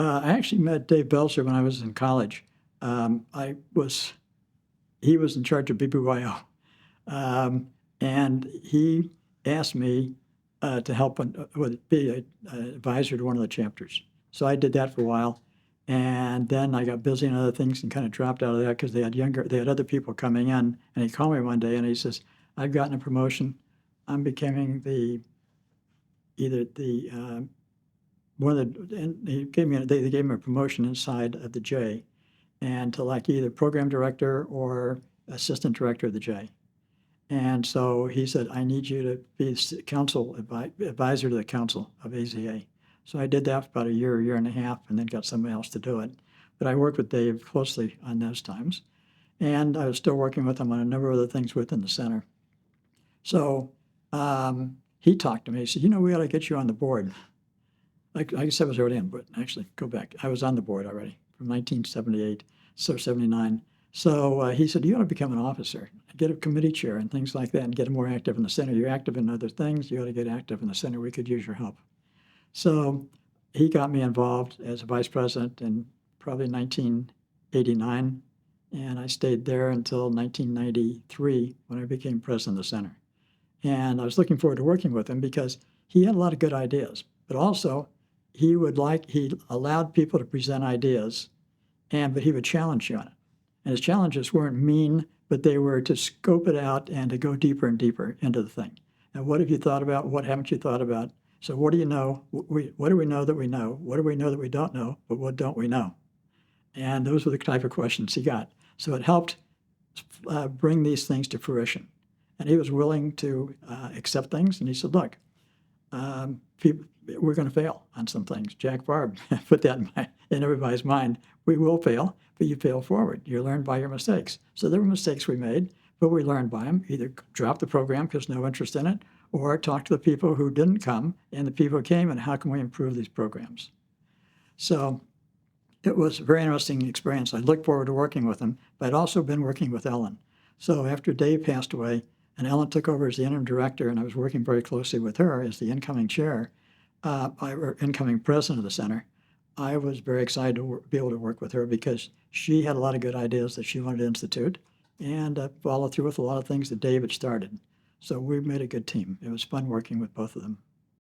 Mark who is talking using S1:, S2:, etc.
S1: I actually met Dave Belzer when I was in college. He was in charge of BBYO, and he asked me to help be an advisor to one of the chapters. So I did that for a while, and then I got busy in other things and kind of dropped out of that because they had other people coming in. And he called me one day and he says, "I've gotten a promotion. I'm becoming either the one of the, and they gave me a promotion inside of the J, and to like either program director or assistant director of the J." And so he said, "I need you to be advisor to the council of AZA." So I did that for about a year and a half, and then got somebody else to do it. But I worked with Dave closely on those times, and I was still working with him on a number of other things within the center. So he talked to me. He said, "We ought to get you on the board." Like I said, I was already on, but actually, go back. I was on the board already from 1978, so 79. So he said, "You ought to become an officer, get a committee chair and things like that, and get more active in the center. You're active in other things. You ought to get active in the center. We could use your help." So he got me involved as a vice president in probably 1989, and I stayed there until 1993 when I became president of the center. And I was looking forward to working with him because he had a lot of good ideas, but also he allowed people to present ideas, but he would challenge you on it. And his challenges weren't mean, but they were to scope it out and to go deeper and deeper into the thing. And what have you thought about? What haven't you thought about? So what do you know? What do we know that we know? What do we know that we don't know? But what don't we know? And those were the type of questions he got. So it helped bring these things to fruition. And he was willing to accept things. And he said, "Look, we're going to fail on some things." Jack Barb put that in everybody's mind. We will fail, but you fail forward. You learn by your mistakes. So there were mistakes we made, but we learned by them. Either drop the program because no interest in it, or talk to the people who didn't come and the people who came, and how can we improve these programs? So it was a very interesting experience. I look forward to working with him, but I'd also been working with Ellen. So after Dave passed away and Ellen took over as the interim director, and I was working very closely with her as the incoming chair, or incoming president of the center, I was very excited to be able to work with her because she had a lot of good ideas that she wanted to institute and follow through with a lot of things that Dave had started. So we made a good team. It was fun working with both of them.